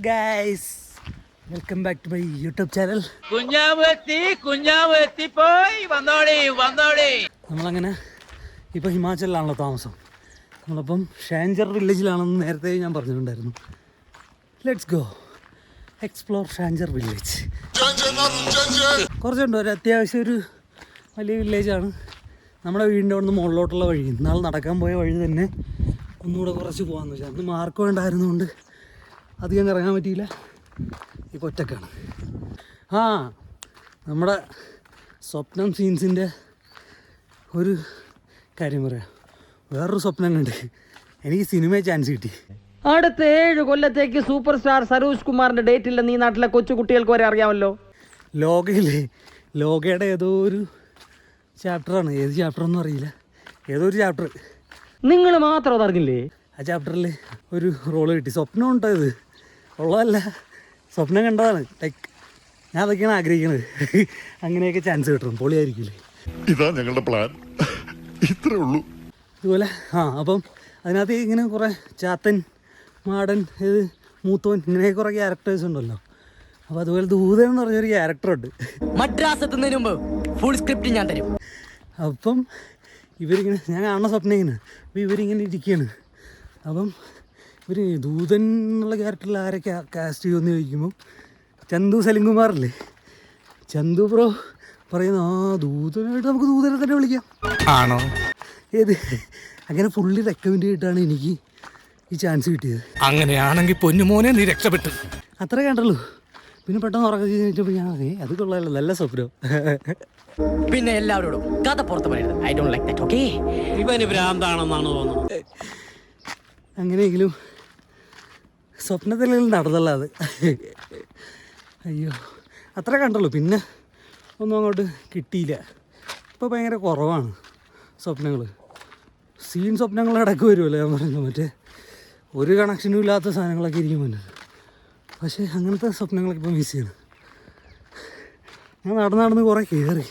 Guys, welcome back to my YouTube channel. കുഞ്ഞാവെത്തി പോയി വന്നോളി. നമ്മളങ്ങനെ ഇപ്പോൾ ഹിമാചലിലാണല്ലോ താമസം. നമ്മളിപ്പം ഷാൻജർ വില്ലേജിലാണെന്ന് നേരത്തെ ഞാൻ പറഞ്ഞിട്ടുണ്ടായിരുന്നു. ലെറ്റ്സ് ഗോ എക്സ്പ്ലോർ ഷാൻജർ വില്ലേജ്. കുറച്ചുണ്ട്, ഒരു അത്യാവശ്യം ഒരു വലിയ വില്ലേജാണ്. നമ്മുടെ വീടിൻ്റെ അവിടെ നിന്ന് മുകളിലോട്ടുള്ള വഴി, ഇന്നാൾ നടക്കാൻ പോയ വഴി തന്നെ ഒന്നുകൂടെ കുറച്ച് പോകാമെന്ന് വെച്ചാൽ അന്ന് മാർക്ക് വേണ്ടായിരുന്നുകൊണ്ട് അധികം ഇറങ്ങാൻ പറ്റിയില്ല. ഇപ്പോൾ ഒറ്റക്കാണ്. നമ്മുടെ സ്വപ്നം സീൻസിൻ്റെ ഒരു കാര്യം പറയാം. വേറൊരു സ്വപ്നം കണ്ട് എനിക്ക് സിനിമയെ ചാൻസ് കിട്ടി. അടുത്ത 7 കൊല്ലത്തേക്ക് സൂപ്പർ സ്റ്റാർ സരോജ് കുമാറിന്റെ ഡേറ്റ് ഇല്ലെന്ന് ഈ നാട്ടിലെ കൊച്ചു കുട്ടികൾക്ക് വരെ അറിയാമല്ലോ. ലോകയുടെ ഏതോ ഒരു ചാപ്റ്ററാണ്, ഏത് ചാപ്റ്ററൊന്നും അറിയില്ല, ഏതോ ഒരു ചാപ്റ്റർ. നിങ്ങൾ മാത്രം അതറിഞ്ഞില്ലേ? ആ ചാപ്റ്ററിൽ ഒരു റോള് കിട്ടി. സ്വപ്നം ഉണ്ടോ? ഇത് ഉള്ളതല്ല, സ്വപ്നം കണ്ടതാണ്. ലൈക്ക് ഞാൻ അതൊക്കെയാണ് ആഗ്രഹിക്കുന്നത്. അങ്ങനെയൊക്കെ ചാൻസ് കിട്ടണം, പൊളിയായിരിക്കില്ലേ? ഇതാ ഞങ്ങളുടെ പ്ലാൻ, ഇത്രേ ഉള്ളൂ. ഇതുപോലെ അപ്പം അതിനകത്ത് ഇങ്ങനെ കുറേ ചാത്തൻ, മാടൻ, മൂത്തോൻ, ഇങ്ങനെ കുറേ ക്യാരക്ടേഴ്സ് ഉണ്ടല്ലോ. അപ്പോൾ അതുപോലെ ദൂതൻ എന്ന് പറഞ്ഞൊരു ക്യാരക്ടറുണ്ട്. മദ്രാസ് എത്തുന്നതിന് മുമ്പ് ഫുൾ സ്ക്രിപ്റ്റ് ഞാൻ തരും. അപ്പം ഇവരിങ്ങനെ, ഞാൻ കാണുന്ന സ്വപ്നം ഇങ്ങനെ, അപ്പോൾ ഇവരിങ്ങനെ ഇരിക്കുകയാണ്. അപ്പം ഇവർ ദൂതൻ എന്നുള്ള ക്യാരക്ടറിൽ ആരെ കാസ്റ്റ് ചെയ്യുമെന്ന് ചോദിക്കുമ്പം ചന്തു സലിംകുമാറല്ലേ, ചന്തു ബ്രോ പറയുന്നു, ദൂതനായിട്ട് നമുക്ക് ദൂതനെ തന്നെ വിളിക്കാം. ആണോ? ഏത് അങ്ങനെ ഫുള്ളി റെക്കമെൻഡ് ചെയ്തിട്ടാണ് എനിക്ക് ഈ ചാൻസ് കിട്ടിയത്. അങ്ങനെയാണെങ്കിൽ പൊന്നുമോനെ നീ രക്ഷപ്പെട്ടു. അത്ര കണ്ടല്ലോ. പിന്നെ പെട്ടെന്ന് ഉറക്കം ചോദിച്ചപ്പോൾ ഞാൻ അത് കൊള്ളാമല്ലോ, നല്ല സ്വപ്നം. പിന്നെ എല്ലാവരോടും കഥ പുറത്ത് പറയരുത്. I don't like that. Okay, ഇവന് ഭ്രാന്താണെന്നാണ് തോന്നുന്നത്. അങ്ങനെയെങ്കിലും സ്വപ്നത്തിലെങ്കിലും നടന്നല്ല അത്. അയ്യോ, അത്ര കണ്ടല്ലോ. പിന്നെ ഒന്നും അങ്ങോട്ട് കിട്ടിയില്ല. ഇപ്പോൾ ഭയങ്കര കുറവാണ് സ്വപ്നങ്ങൾ. സ്വപ്നങ്ങൾ ഇടയ്ക്ക് വരുമല്ലോ, ഞാൻ പറയുന്നത്. മറ്റേ ഒരു കണക്ഷനും ഇല്ലാത്ത സാധനങ്ങളൊക്കെ ഇരിക്കും മുന്നിൽ. പക്ഷേ അങ്ങനത്തെ സ്വപ്നങ്ങളൊക്കെ ഇപ്പോൾ മിസ് ചെയ്യണം. ഞാൻ നടന്ന് കുറേ കയറി.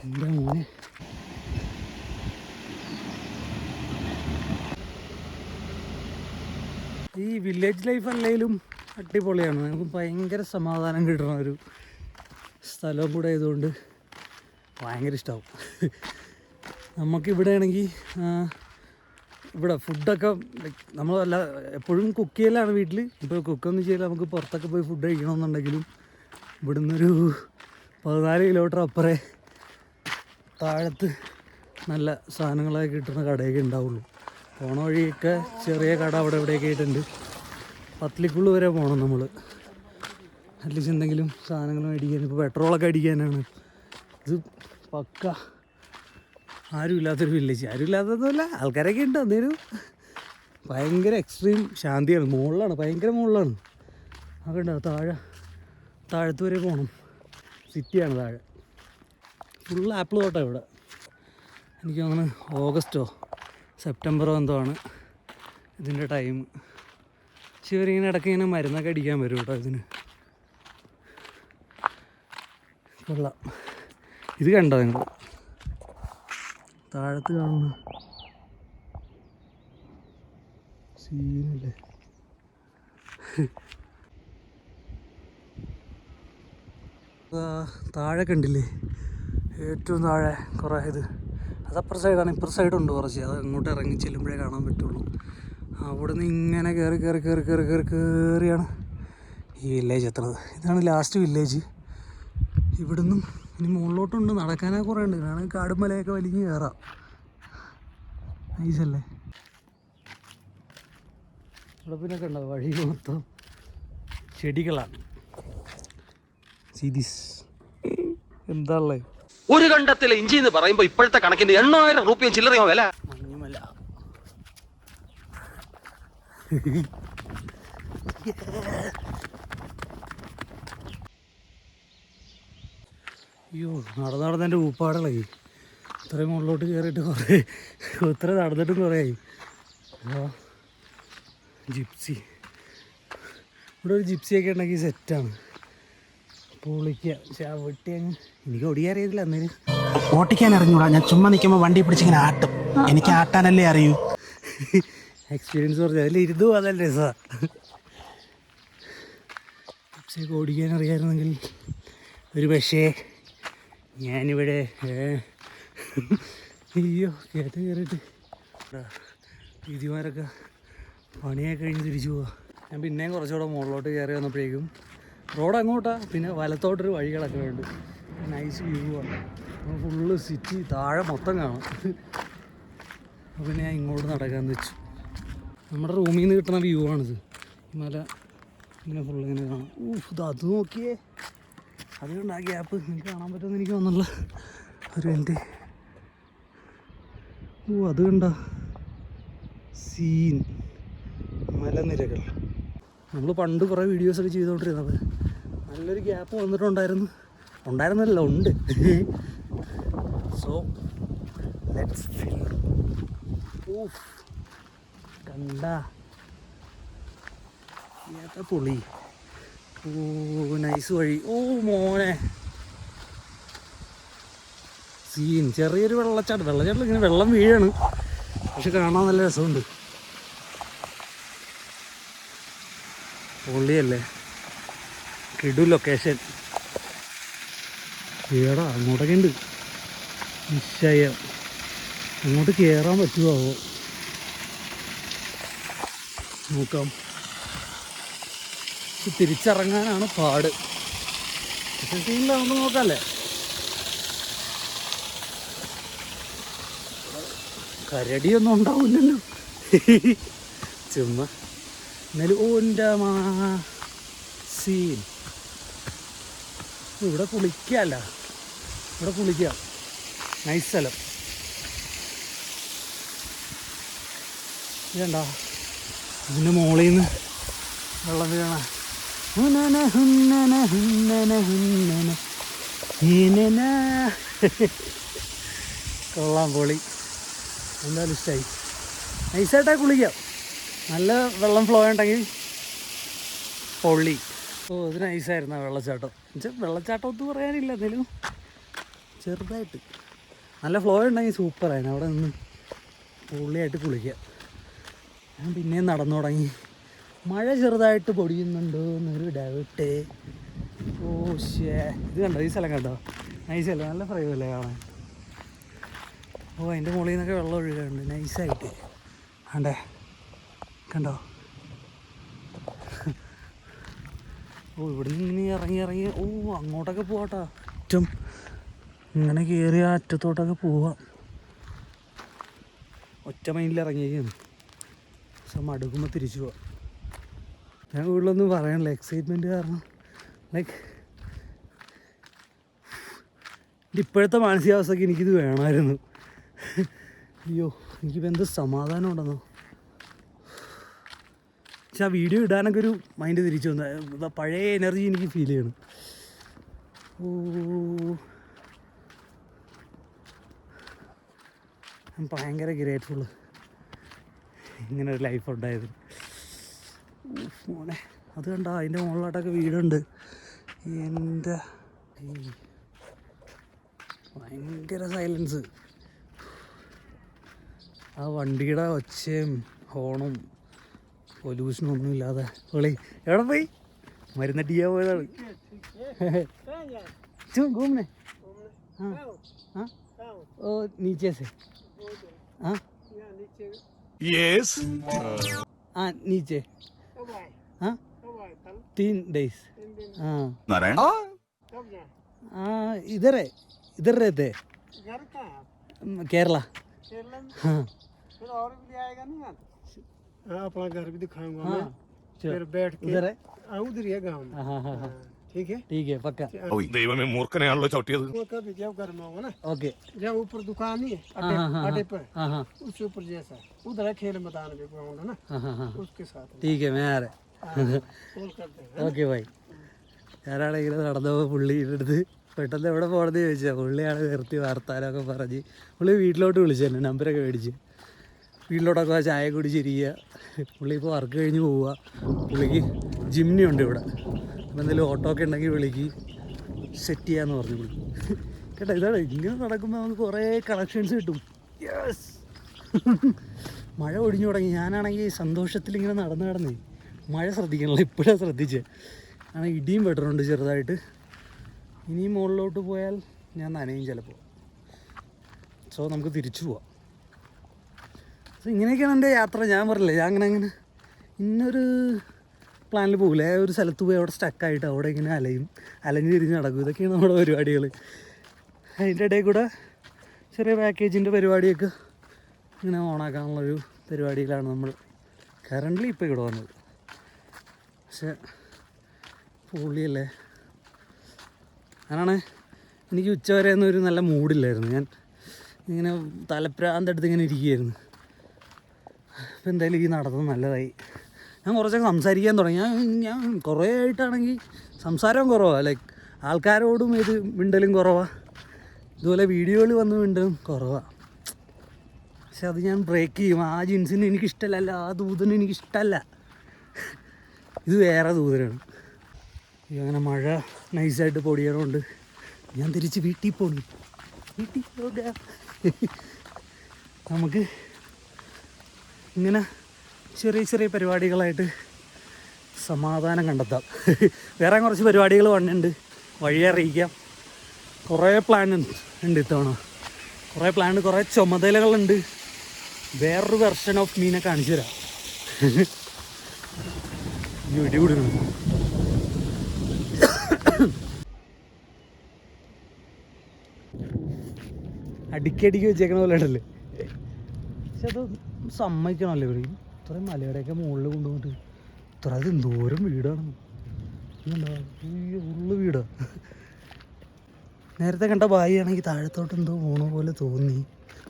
എൻ്റെ മോനെ, ഈ വില്ലേജ് ലൈഫ് അല്ലെങ്കിലും അടിപൊളിയാണ്. നമുക്ക് ഭയങ്കര സമാധാനം കിട്ടുന്ന ഒരു സ്ഥലവും കൂടെ ആയതുകൊണ്ട് ഭയങ്കര ഇഷ്ടമാവും. നമുക്കിവിടെ ആണെങ്കിൽ ഇവിടെ ഫുഡൊക്കെ നമ്മളല്ല എപ്പോഴും കുക്ക് ചെയ്യലാണ് വീട്ടിൽ. ഇപ്പോൾ കുക്കൊന്നും ചെയ്യില്ല. നമുക്ക് പുറത്തൊക്കെ പോയി ഫുഡ് കഴിക്കണമെന്നുണ്ടെങ്കിലും ഇവിടുന്ന് ഒരു 14 കിലോമീറ്റർ അപ്പുറേ താഴത്ത് നല്ല സാധനങ്ങളൊക്കെ കിട്ടുന്ന കടയൊക്കെ ഉണ്ടാവുള്ളൂ. പോണ വഴിയൊക്കെ ചെറിയ കട അവിടെ ഇവിടെയൊക്കെ ആയിട്ടുണ്ട്. പത്തലിക്കുള്ളു വരെ പോകണം നമ്മൾ, അറ്റ്ലീസ്റ്റ് എന്തെങ്കിലും സാധനങ്ങൾ മേടിക്കാൻ. ഇപ്പോൾ പെട്രോളൊക്കെ അടിക്കാനാണ്. ഇത് പക്ക ആരുമില്ലാത്തൊരു വില്ലേജ്. ആരുമില്ലാത്തതല്ല, ആൾക്കാരൊക്കെ ഉണ്ട്. അതൊരു ഭയങ്കര എക്സ്ട്രീം ശാന്തിയാണ്. മുകളിലാണ്, ഭയങ്കര മുകളിലാണ്. അതൊക്കെ ഉണ്ടാവും. താഴത്ത് വരെ പോകണം. സിറ്റിയാണ് താഴെ. ഫുൾ ആപ്പിൾ തോട്ടം ഇവിടെ. എനിക്ക് തോന്നുന്നു ഓഗസ്റ്റോ സെപ്റ്റംബറോ എന്തോ ആണ് ഇതിൻ്റെ ടൈം. പക്ഷെ ഇവരിങ്ങനെ ഇടയ്ക്ക് ഇങ്ങനെ മരുന്നൊക്കെ അടിക്കാൻ വരും കേട്ടോ ഇതിന്. കൊള്ളാം. ഇത് കണ്ടോ നിങ്ങൾ? താഴത്ത് കാണുന്ന സീനല്ലേ. താഴെ കണ്ടില്ലേ, ഏറ്റവും താഴെ കുറേ ഇത്. അതപ്പുറ സൈഡാണ്, ഇപ്പുറ സൈഡുണ്ട് കുറച്ച്. അത് അങ്ങോട്ട് ഇറങ്ങി ചെല്ലുമ്പോഴേ കാണാൻ പറ്റുള്ളൂ. അവിടെ നിന്ന് ഇങ്ങനെ കയറിയാണ് ഈ വില്ലേജ് എത്തുന്നത്. ഇതാണ് ലാസ്റ്റ് വില്ലേജ്. ഇവിടുന്നും ഇനി മുകളിലോട്ടുണ്ട്, നടക്കാനൊക്കെ കുറേ ഉണ്ട്. കാരണം കാടും മലയൊക്കെ വലിഞ്ഞ് കയറാം. നൈസല്ലേ. ഇവിടെ പിന്നൊക്കെ ഉണ്ടാവും വഴി മൊത്തം ചെടികളാണ്. സീരീസ് എന്താ ഉള്ളത്? ഒരു കണ്ടത്തിലെ ഇഞ്ചി എന്ന് പറയുമ്പോ ഇപ്പോഴത്തെ കണക്കിന് 8,000 രൂപയും ചില്ലറയോ വില. മഞ്ഞുമല. അയ്യോ, നടന്നെൻ്റെ ഊപ്പാടുകളായി. ഇത്രയും മുകളിലോട്ട് കയറിയിട്ട് ഇത്ര നടന്നിട്ടും കുറേ ആയി. ജിപ്സി, ഇവിടെ ഒരു ജിപ്സിയൊക്കെ ഉണ്ടെങ്കിൽ സെറ്റാണ്. പൊളിക്കുക. ചവിട്ടി അങ്ങ് എനിക്ക് ഓടിയാറിയതില്ല. അന്നേരം ഓട്ടിക്കാൻ അറിഞ്ഞൂടാ. ഞാൻ ചുമ്മാ നിൽക്കുമ്പോൾ വണ്ടി പിടിച്ചിങ്ങനെ ആട്ടും. എനിക്ക് ആട്ടാനല്ലേ അറിയൂ. എക്സ്പീരിയൻസ് പറഞ്ഞാൽ അതിൽ ഇരുന്നു അതല്ല രസമാണ്. ബസ്സൊക്കെ ഓടിക്കാൻ അറിയാമായിരുന്നെങ്കിൽ ഒരു പക്ഷേ ഞാനിവിടെ അയ്യോ കയറിയിട്ട് ദീദിമാരൊക്കെ പണിയൊക്കെ കഴിഞ്ഞ് തിരിച്ചു പോവാ. ഞാൻ പിന്നെയും കുറച്ചുകൂടെ മുകളിലോട്ട് കയറി വന്നപ്പോഴേക്കും റോഡ് അങ്ങോട്ടാണ്, പിന്നെ വലത്തോട്ടൊരു വഴി കിടക്കുന്നുണ്ട്. നൈസ് വ്യൂ ആണ്. ഫുള്ള് സിറ്റി താഴെ മൊത്തം കാണാം. അപ്പോൾ പിന്നെ ഞാൻ ഇങ്ങോട്ട് നടക്കാമെന്ന് വെച്ചു. നമ്മുടെ റൂമിൽ നിന്ന് കിട്ടുന്ന വ്യൂ ആണിത്. ഈ മല ഇങ്ങനെ ഫുള്ള് ഇങ്ങനെ കാണാം. അത് നോക്കിയേ, അതുകൊണ്ട് ആ ഗ്യാപ്പ് നിങ്ങൾക്ക് കാണാൻ പറ്റുമെന്ന് എനിക്ക് തോന്നുന്നില്ല. ഒരു എൻ്റെ അത് കണ്ട സീൻ മലനിരകൾ. നമ്മൾ പണ്ട് കുറേ വീഡിയോസൊക്കെ ചെയ്തുകൊണ്ടിരുന്നത് നല്ലൊരു ഗ്യാപ്പ് ഉണ്ടായിരുന്നല്ലോ ഉണ്ട്. So let's feel. കണ്ട ഏത്ത പൊളി. നൈസ് വഴി. മോനെ സീൻ. ചെറിയൊരു വെള്ളച്ചാട്ടം ഇങ്ങനെ വെള്ളം വീഴാണ്, പക്ഷെ കാണാൻ നല്ല രസമുണ്ട്. പൊള്ളിയല്ലേ, കിടു ലൊക്കേഷൻ. ഏടാ അങ്ങോട്ടൊക്കെ ഉണ്ട് നിശ്ചയം. അങ്ങോട്ട് കയറാൻ പറ്റുമോ നോക്കാം. തിരിച്ചിറങ്ങാനാണ് പാട്. പക്ഷെ സീനിലാവുമ്പോൾ നോക്കാമല്ലേ. കരടിയൊന്നും ഉണ്ടാവില്ലല്ലോ ചുമ്മാ. എന്നാലും ഓൻ്റെ സീൻ. ഇവിടെ കുളിക്കാമല്ല, ഇവിടെ കുളിക്കാം. നൈസ് സ്ഥലം. ഇതണ്ട ഇതിൻ്റെ മുകളിൽ നിന്ന് വെള്ളം വീണ. കൊള്ളാം, പൊളി. എന്തായാലും ഇഷ്ടമായി. നൈസായിട്ടാണ് കുളിക്കാം. നല്ല വെള്ളം ഫ്ലോ ഉണ്ടെങ്കിൽ പൊള്ളി. ഇത് നൈസായിരുന്നു വെള്ളച്ചാട്ടം. വെള്ളച്ചാട്ടം ഒന്നും പറയാനില്ല, എന്തെങ്കിലും ചെറുതായിട്ട് നല്ല ഫ്ലോ ഉണ്ടെങ്കിൽ സൂപ്പറായിരുന്നു. അവിടെ നിന്ന് പൊള്ളിയായിട്ട് കുളിക്കാം. ഞാൻ പിന്നെയും നടന്നു തുടങ്ങി. മഴ ചെറുതായിട്ട് പൊടിയുന്നുണ്ടോ എന്നൊരു ഡൗട്ട്. ഇത് കണ്ടോ, ഈ സ്ഥലം കണ്ടോ? നൈസല്ലേ, നല്ല ഫ്രൈവല്ലേ കാണാൻ. അതിൻ്റെ മുകളിൽ നിന്നൊക്കെ വെള്ളം ഒഴുകുന്നുണ്ട് നൈസായിട്ട്. ആണ്ടേ കണ്ടോ? ഇവിടെ നിന്ന് ഇറങ്ങി അങ്ങോട്ടൊക്കെ പോവാട്ടോ. അറ്റം ഇങ്ങനെ കയറി ആ അറ്റത്തോട്ടൊക്കെ പോവാം. ഒറ്റ മൈൻഡിൽ ഇറങ്ങിയേക്കാണ്. പക്ഷെ മടുക്കുമ്പോൾ തിരിച്ചു പോവാം. ഞാൻ കൂടുതലൊന്നും പറയാനില്ല, എക്സൈറ്റ്മെൻറ്റ് കാരണം. ലൈക്ക് ഇപ്പോഴത്തെ മാനസികാവസ്ഥയ്ക്ക് എനിക്കിത് വേണമായിരുന്നു. അയ്യോ, എനിക്കിപ്പോൾ എന്ത് സമാധാനം ഉണ്ടെന്നോ. പക്ഷെ ആ വീഡിയോ ഇടാനൊക്കെ ഒരു മൈൻഡ് തിരിച്ചു വന്നു. പഴയ എനർജി എനിക്ക് ഫീൽ ചെയ്യണം. ഞാൻ ഭയങ്കര ഗ്രേറ്റ്ഫുള്ള് ഇങ്ങനെ ഒരു ലൈഫ് ഉണ്ടായത്. മോനെ അത് കണ്ട, അതിൻ്റെ മുകളിലോട്ടൊക്കെ വീടുണ്ട്. എൻ്റെ ഭയങ്കര സൈലൻസ്. ആ വണ്ടിയുടെ ഒച്ചയും ഹോണും പൊല്യൂഷനും ഒന്നും ഇല്ലാതെ പൊളി. എവിടെ പോയി? മരുന്നടിക്കാൻ പോയതാണ്. घूमने हाँ हाँ ओ नीचे से हाँ യെസ് हाँ नीचे हाँ 3 days हाँ നാരായണ हाँ इधर है, इधर रहते केरला हाँ फिर और भी आएगा नहीं यार। हाँ, अपना घर भी दिखाऊंगा हाँ मैं। फिर बैठ के उधर है उधर ही है गाँव में। हाँ हाँ हाँ ठीक है पक्का ദൈവമേ മൂർഖനെയാണല്ലോ ചവിട്ടിയത്. कभी जब घर में होगा ना, ओके जब ऊपर दुकान नहीं है हाँ हाँ हाँ अड्डे पर, हाँ हाँ उसके ऊपर जैसा उधर है खेल मैदान भी होगा ना, हाँ हाँ हाँ उसके साथ ठीक है मैं आ रहा कॉल करते हैं। Okay bye. ഞാനാണെങ്കിൽ നടന്നപ്പോൾ പുള്ളിയുടെ അടുത്ത് പെട്ടെന്ന് എവിടെ പോകണമെന്ന് ചോദിച്ചാൽ പുള്ളിയാണ് നിർത്തി വർത്താനമൊക്കെ പറഞ്ഞ് പുള്ളി വീട്ടിലോട്ട് വിളിച്ചു തന്നെ, നമ്പരൊക്കെ മേടിച്ച് വീട്ടിലോട്ടൊക്കെ ചായ കുടിച്ചിരിക്കുക. പുള്ളി ഇപ്പോൾ വർക്ക് കഴിഞ്ഞ് പോവുക. പുള്ളിക്ക് ജിംനി ഉണ്ട് ഇവിടെ, അപ്പോൾ എന്തെങ്കിലും ഓട്ടോ ഒക്കെ ഉണ്ടെങ്കിൽ വിളിക്ക് സെറ്റ് ചെയ്യാമെന്ന് പറഞ്ഞു പുള്ളി. കേട്ടോ, ഇതാണ് ഇങ്ങനെ നടക്കുമ്പോൾ നമുക്ക് കുറേ കളക്ഷൻസ് കിട്ടും. യെസ്. മഴ ഒഴിഞ്ഞു തുടങ്ങി. ഞാനാണെങ്കിൽ സന്തോഷത്തിൽ ഇങ്ങനെ നടന്നേ മഴ ശ്രദ്ധിക്കണല്ലോ, ഇപ്പോഴാണ് ശ്രദ്ധിച്ചത്. ആണ് ഇടിയും വെട്ടുന്നുണ്ട് ചെറുതായിട്ട്. ഇനിയും മുകളിലോട്ട് പോയാൽ ഞാൻ നനയും ചിലപ്പോൾ. സോ നമുക്ക് തിരിച്ചു പോവാം. സോ ഇങ്ങനെയൊക്കെയാണ് എൻ്റെ യാത്ര. ഞാൻ പറഞ്ഞില്ലേ, ഞാൻ അങ്ങനെ ഇന്നൊരു പ്ലാനിൽ പോകില്ല. ഒരു സ്ഥലത്ത് പോയി അവിടെ സ്റ്റക്കായിട്ട് അവിടെ ഇങ്ങനെ അലഞ്ഞ് തിരിഞ്ഞ് നടക്കും. ഇതൊക്കെയാണ് നമ്മുടെ പരിപാടികൾ. അതിൻ്റെ ഇടയിൽ കൂടെ ചെറിയ പാക്കേജിൻ്റെ പരിപാടിയൊക്കെ ഇങ്ങനെ ഓണാക്കാനുള്ളൊരു പരിപാടിയിലാണ് നമ്മൾ കറൻ്റ്ലി ഇപ്പോൾ ഇവിടെ വന്നത്. പക്ഷേ പൊളിയല്ലേ. ഞാനാണ് എനിക്ക് ഉച്ചവരെ ഒന്നും ഒരു നല്ല മൂഡില്ലായിരുന്നു. ഞാൻ ഇങ്ങനെ തലപ്രാന്തെടുത്ത് ഇങ്ങനെ ഇരിക്കുകയായിരുന്നു. അപ്പോൾ എന്തായാലും ഈ നടന്നത് നല്ലതായി. ഞാൻ കുറച്ചൊക്കെ സംസാരിക്കാൻ തുടങ്ങി. ഞാൻ കുറേ ആയിട്ടാണെങ്കിൽ സംസാരവും കുറവാണ്. ലൈക്ക് ആൾക്കാരോടും ഇത് മിണ്ടലും കുറവാണ്. ഇതുപോലെ വീഡിയോയിൽ വന്ന് മിണ്ടലും കുറവാണ്. പക്ഷെ അത് ഞാൻ ബ്രേക്ക് ചെയ്യും. ആ ജീൻസിന് എനിക്കിഷ്ടമല്ല, ആ ദൂതനും എനിക്കിഷ്ടമല്ല. ഇത് വേറെ ദൂതനാണ്. അങ്ങനെ മഴ നൈസായിട്ട് പൊടിയണമുണ്ട്. ഞാൻ തിരിച്ച് വീട്ടിൽ പോകണം. വീട്ടിൽ പോകാം. നമുക്ക് ഇങ്ങനെ ചെറിയ ചെറിയ പരിപാടികളായിട്ട് സമാധാനം കണ്ടെത്താം. വേറെ കുറച്ച് പരിപാടികൾ വന്നിട്ടുണ്ട്, വഴി അറിയിക്കാം. കുറേ പ്ലാൻ ഉണ്ട് ഇത്തവണ. കുറേ ചുമതലകളുണ്ട്. വേറൊരു വെർഷൻ ഓഫ് മീനെ കാണിച്ചു തരാം. ഇടിവിടുന്നു. അടിക്കടിക്ക് വെച്ചേക്കണ പോലെ ഉണ്ടല്ലേ. പക്ഷെ അത് സമ്മതിക്കണമല്ലോ ഇവർ. ഇത്രയും മലയുടെയൊക്കെ മുകളിൽ കൊണ്ടുപോയിട്ട് ഇത്ര അത് എന്തോരം വീടാണ്. ഉള്ളു വീടാണ്. നേരത്തെ കണ്ട ബായിയാണെങ്കിൽ താഴത്തോട്ട് എന്തോ പോണ പോലെ തോന്നി.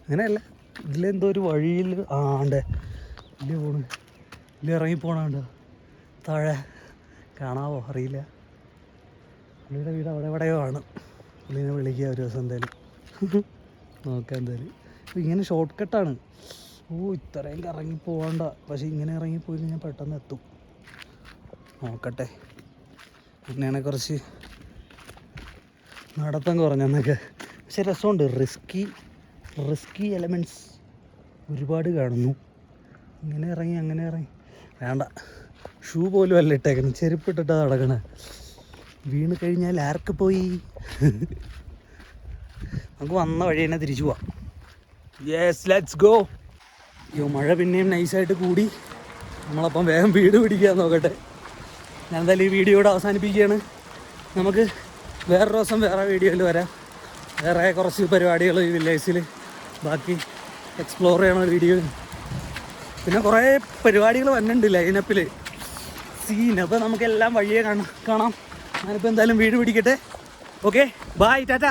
അങ്ങനെയല്ല, ഇതിലെന്തോ ഒരു വഴിയിൽ ആണ്ടേ ഇല്ലേ പോണ്. ഇല്ല ഇറങ്ങിപ്പോണുണ്ടോ താഴെ, കാണാവോ അറിയില്ല. പുള്ളിയുടെ വീട് അവിടെ എവിടെയോ ആണ്. പുള്ളിനെ വിളിക്കുക ഒരു ദിവസം എന്തായാലും, നോക്കാം എന്തായാലും. ഇങ്ങനെ ഷോർട്ട് കട്ടാണ്. ഇത്രയും ഇറങ്ങി പോകണ്ട. പക്ഷെ ഇങ്ങനെ ഇറങ്ങിപ്പോയി കഴിഞ്ഞാൽ പെട്ടെന്ന് എത്തും. നോക്കട്ടെ. അങ്ങനെയാണ് കുറച്ച് നടത്തം കുറഞ്ഞെന്നൊക്കെ. പക്ഷെ രസമുണ്ട്. റിസ്കി എലമെൻറ്റ്സ് ഒരുപാട് കാണുന്നു. ഇങ്ങനെ ഇറങ്ങി അങ്ങനെ ഇറങ്ങി വേണ്ട. ഷൂ പോലും അല്ല ഇട്ടേക്കണം, ചെരുപ്പിട്ടിട്ടാണ് നടക്കണേ. വീണ് കഴിഞ്ഞാൽ ആർക്ക് പോയി. നമുക്ക് വന്ന വഴി തന്നെ തിരിച്ചു പോവാം. Yes, let's go. മഴ പിന്നെയും നൈസായിട്ട് കൂടി. നമ്മളപ്പം വേഗം വീട് പിടിക്കാൻ നോക്കട്ടെ. ഞാൻ എന്തായാലും ഈ വീഡിയോ ഇവിടെ അവസാനിപ്പിക്കുകയാണ്. നമുക്ക് വേറൊരു ദിവസം വേറെ വീഡിയോയിൽ വരാം. വേറെ കുറച്ച് പരിപാടികൾ ഈ വില്ലേജിൽ ബാക്കി എക്സ്പ്ലോർ ചെയ്യണ വീഡിയോ. പിന്നെ കുറേ പരിപാടികൾ വന്നിട്ടുണ്ട് ലൈനപ്പിൽ സീൻ. അപ്പോൾ നമുക്കെല്ലാം വഴിയെ കാണാം. ഞാനിപ്പോൾ എന്തായാലും വീട് പിടിക്കട്ടെ. Okay, bye, Tata.